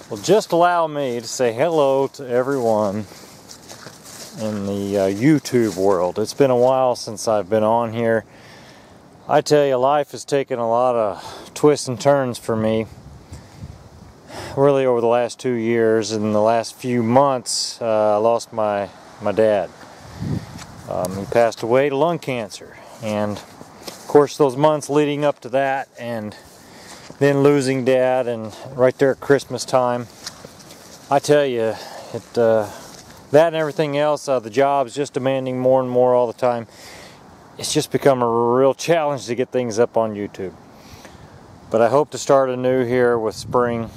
Well, just allow me to say hello to everyone in the YouTube world. It's been a while since I've been on here. I tell you, life has taken a lot of twists and turns for me, really over the last 2 years. In the last few months, I lost my dad. He passed away to lung cancer, and of course those months leading up to that, and then losing Dad, and right there at Christmas time, I tell you, that and everything else, the job's just demanding more and more all the time. It's just become a real challenge to get things up on YouTube. But I hope to start anew here with spring.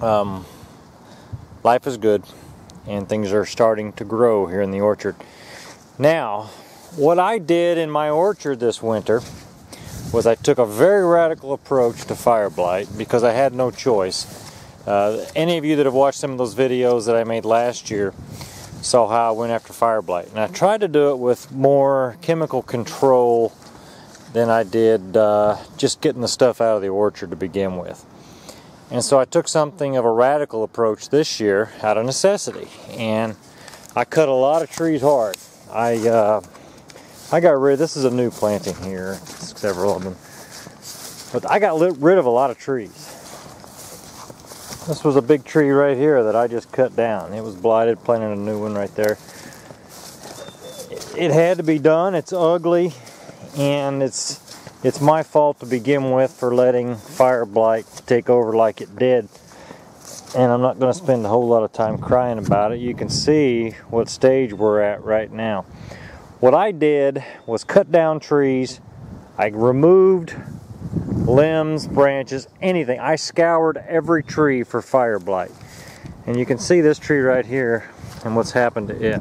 Life is good, and things are starting to grow here in the orchard. Now, what I did in my orchard this winter was I took a very radical approach to fire blight because I had no choice. Any of you that have watched some of those videos that I made last year saw how I went after fire blight. And I tried to do it with more chemical control than I did just getting the stuff out of the orchard to begin with. And so I took something of a radical approach this year out of necessity. And I cut a lot of trees hard. I got rid of, this is a new planting here, several of them, but I got rid of a lot of trees. This was a big tree right here that I just cut down. It was blighted, planted a new one right there. It had to be done. It's ugly, and it's my fault to begin with for letting fire blight take over like it did. And I'm not going to spend a whole lot of time crying about it. You can see what stage we're at right now. What I did was cut down trees. I removed limbs, branches, anything. I scoured every tree for fire blight. And you can see this tree right here and what's happened to it.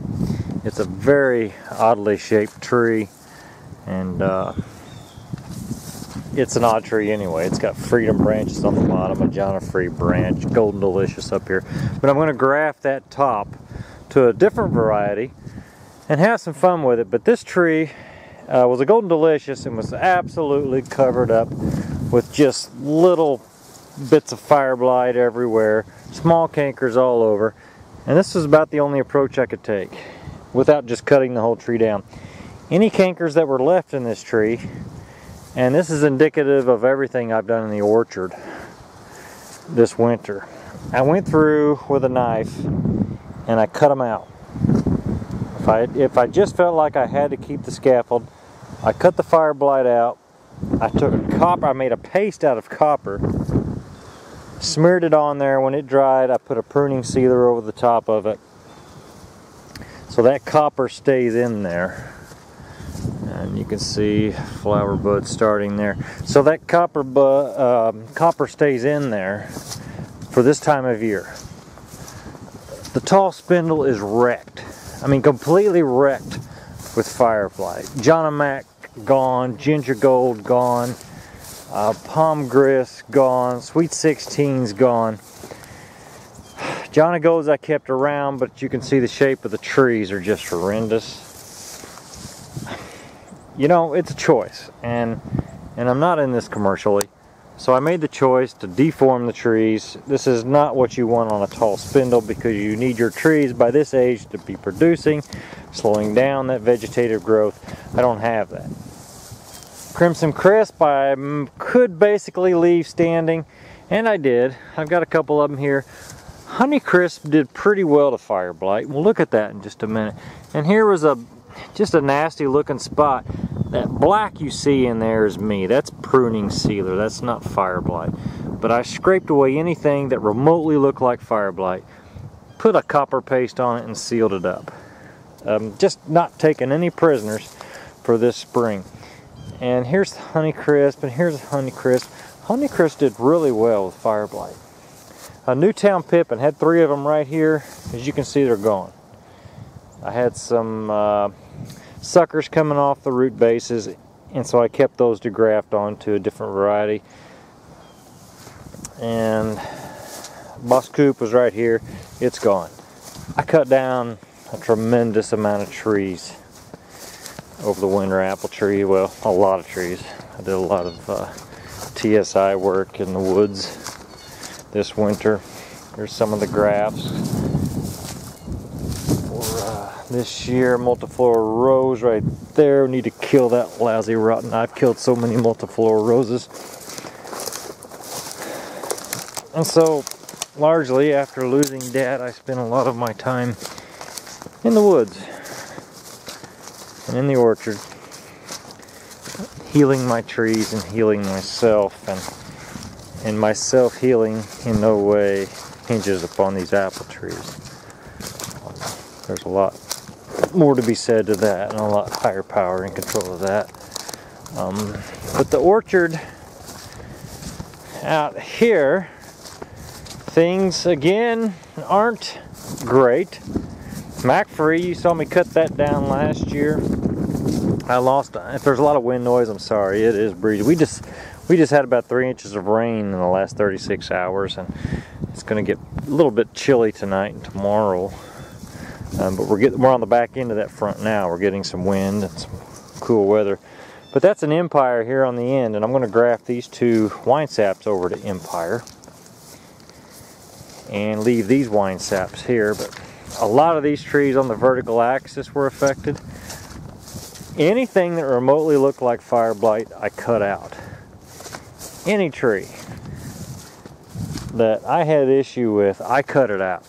It's a very oddly shaped tree, and it's an odd tree anyway. It's got freedom branches on the bottom, a Jana Free branch, Golden Delicious up here. But I'm going to graft that top to a different variety and have some fun with it. But this tree was a Golden Delicious and was absolutely covered up with just little bits of fire blight everywhere, small cankers all over. And this was about the only approach I could take without just cutting the whole tree down. Any cankers that were left in this tree, and this is indicative of everything I've done in the orchard this winter, I went through with a knife and I cut them out. If I just felt like I had to keep the scaffold, I cut the fire blight out. I took a copper, I made a paste out of copper, smeared it on there. When it dried, I put a pruning sealer over the top of it, so that copper stays in there. And you can see flower buds starting there. So that copper stays in there for this time of year. The tall spindle is wrecked. I mean, completely wrecked with fire blight. Jana Mac gone, Ginger Gold gone, Palm Grist gone, Sweet 16's gone. Jana Golds I kept around, but you can see the shape of the trees are just horrendous. You know, it's a choice, and I'm not in this commercially, so I made the choice to deform the trees. This is not what you want on a tall spindle, because you need your trees by this age to be producing, slowing down that vegetative growth. I don't have that. Crimson Crisp I could basically leave standing, and I did. I've got a couple of them here. Honey Crisp did pretty well to fire blight. We'll look at that in just a minute. And here was just a nasty looking spot. That black you see in there is me. That's pruning sealer. That's not fire blight. But I scraped away anything that remotely looked like fire blight, put a copper paste on it, and sealed it up. Just not taking any prisoners for this spring. And here's the Honey Crisp, and here's Honey Crisp. Honey Crisp did really well with fire blight. A Newtown Pippin had 3 of them right here. As you can see, they're gone. I had some suckers coming off the root bases, and so I kept those to graft onto a different variety. And Boss Coop was right here. It's gone. I cut down a tremendous amount of trees over the winter. Apple tree, well, a lot of trees. I did a lot of TSI work in the woods this winter. Here's some of the grafts for this year. Multiflora rose right there. We need to kill that lousy rotten. I've killed so many multiflora roses. And so, largely, after losing Dad, I spent a lot of my time in the woods and in the orchard, healing my trees and healing myself. And my self-healing in no way hinges upon these apple trees. There's a lot more to be said to that, and a lot higher power in control of that. But the orchard out here, things again aren't great. McFree, you saw me cut that down last year. I lost, if there's a lot of wind noise, I'm sorry, it is breezy. We just had about 3 inches of rain in the last 36 hours, and it's going to get a little bit chilly tonight and tomorrow. But we're on the back end of that front now. We're getting some wind and some cool weather. But that's an Empire here on the end, and I'm going to graft these two wine saps over to Empire and leave these wine saps here. But a lot of these trees on the vertical axis were affected. Anything that remotely looked like fire blight, I cut out. Any tree that I had issue with, I cut it out.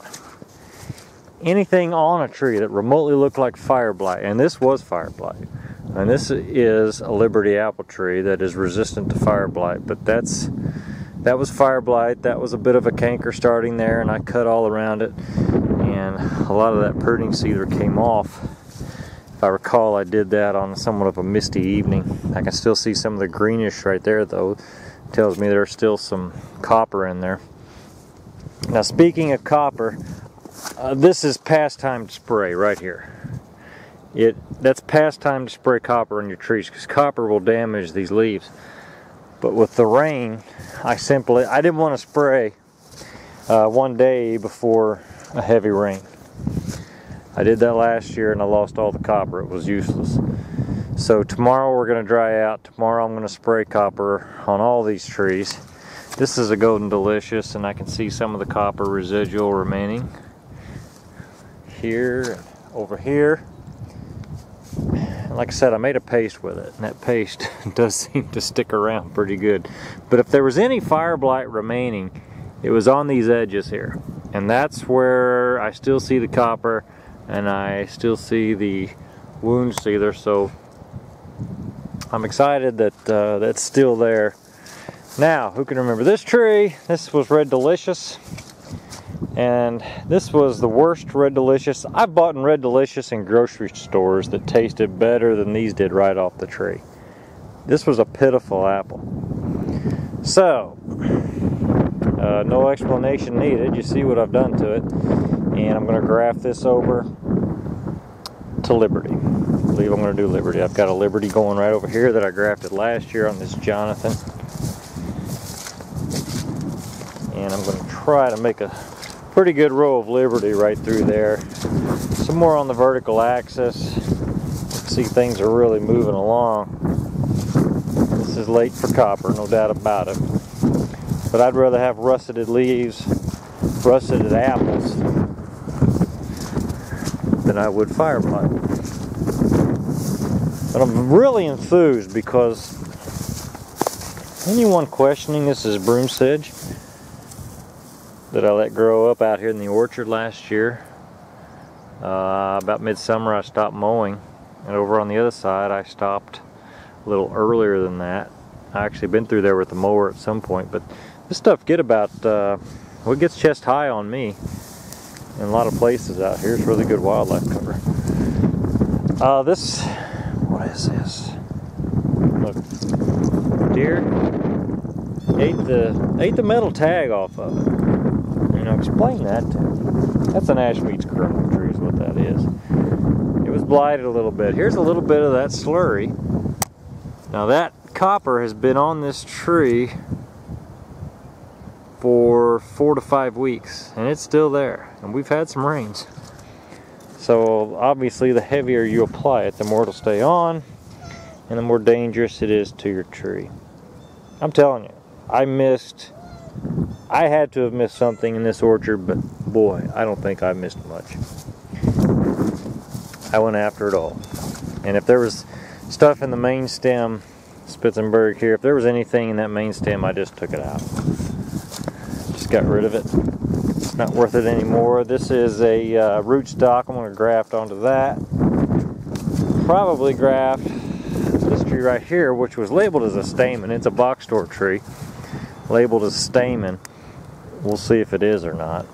Anything on a tree that remotely looked like fire blight, and this was fire blight, and this is a Liberty apple tree that is resistant to fire blight, but that was fire blight. That was a bit of a canker starting there, and I cut all around it, and a lot of that pruning cedar came off. If I recall, I did that on somewhat of a misty evening. I can still see some of the greenish right there, though. It tells me there's still some copper in there. Now, speaking of copper, this is past time to spray right here. That's past time to spray copper on your trees, because copper will damage these leaves. But with the rain, I didn't want to spray one day before a heavy rain. I did that last year and I lost all the copper. It was useless. So tomorrow we're going to dry out. Tomorrow I'm going to spray copper on all these trees. This is a Golden Delicious, and I can see some of the copper residual remaining here and over here. And like I said, I made a paste with it, and that paste does seem to stick around pretty good. But if there was any fire blight remaining, it was on these edges here. And that's where I still see the copper, and I still see the wound sealer. So I'm excited that that's still there. Now, who can remember this tree? This was Red Delicious, and this was the worst Red Delicious. I've bought Red Delicious in grocery stores that tasted better than these did right off the tree. This was a pitiful apple. So, no explanation needed. You see what I've done to it, and I'm going to graft this over to Liberty. I believe I'm going to do Liberty. I've got a Liberty going right over here that I grafted last year on this Jonathan. And I'm going to try to make a pretty good row of Liberty right through there. Some more on the vertical axis. See, things are really moving along. This is late for copper, no doubt about it. But I'd rather have russeted leaves, russeted apples, than I would fire blight. But I'm really enthused because anyone questioning this is broom sedge that I let grow up out here in the orchard last year. About midsummer I stopped mowing, and over on the other side I stopped a little earlier than that. I actually been through there with the mower at some point, but this stuff get about, well, it gets chest high on me in a lot of places out here. It's really good wildlife cover. What is this? Look, deer ate the metal tag off of it. You know, explain that to me. That's an Ashmead's kernel tree is what that is. It was blighted a little bit. Here's a little bit of that slurry. Now that copper has been on this tree for 4 to 5 weeks, and it's still there, and we've had some rains. So obviously the heavier you apply it, the more it'll stay on, and the more dangerous it is to your tree. I'm telling you, I missed I had to have missed something in this orchard, but boy, I don't think I missed much. I went after it all. And if there was stuff in the main stem, Spitzenberg here, if there was anything in that main stem, I just took it out. Just got rid of it. It's not worth it anymore. This is a rootstock. I'm going to graft onto that. Probably graft this tree right here, which was labeled as a stamen. It's a box store tree, labeled as stamen. We'll see if it is or not.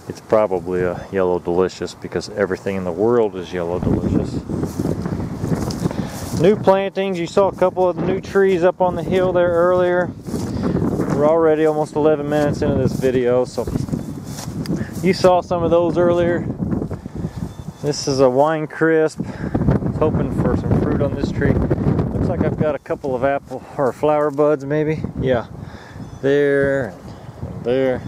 It's probably a yellow delicious because everything in the world is yellow delicious. New plantings. You saw a couple of the new trees up on the hill there earlier. We're already almost 11 minutes into this video, so you saw some of those earlier. This is a wine crisp. Hoping for some fruit on this tree. Looks like I've got a couple of apple or flower buds, maybe. Yeah, there and there.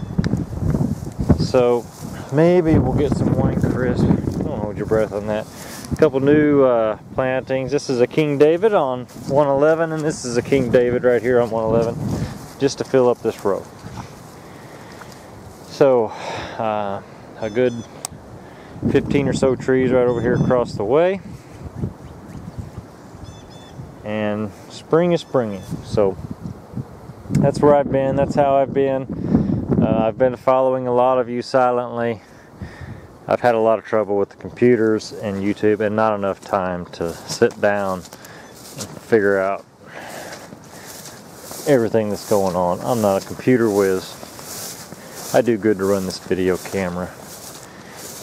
So maybe we'll get some wine crisp. Don't hold your breath on that. A couple new plantings. This is a King David on 111, and this is a King David right here on 111, just to fill up this row. So a good 15 or so trees right over here across the way. And spring is springing, so that's where I've been. That's how I've been. I've been following a lot of you silently. I've had a lot of trouble with the computers and YouTube, and not enough time to sit down and figure out everything that's going on. I'm not a computer whiz. I do good to run this video camera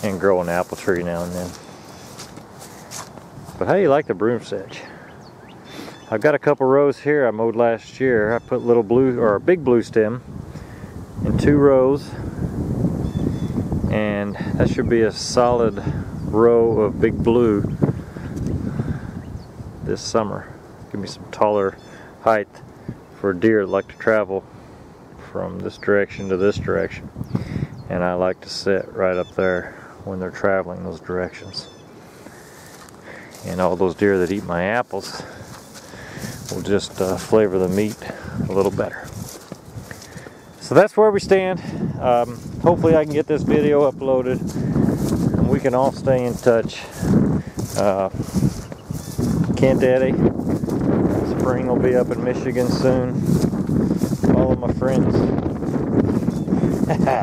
and grow an apple tree now and then. But how do you like the broom sedge? I've got a couple rows here I mowed last year. I put little blue, or a big blue stem in 2 rows, and that should be a solid row of big blue this summer. Give me some taller height for deer that like to travel from this direction to this direction, and I like to sit right up there when they're traveling those directions. And all those deer that eat my apples will just flavor the meat a little better. So that's where we stand. Hopefully I can get this video uploaded and we can all stay in touch. Kent Eddie, spring will be up in Michigan soon. All of my friends.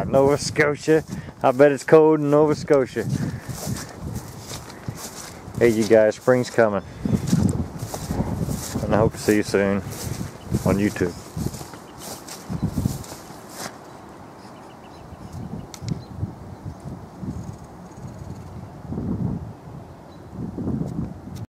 Nova Scotia. I bet it's cold in Nova Scotia. Hey you guys, spring's coming. And I hope to see you soon on YouTube.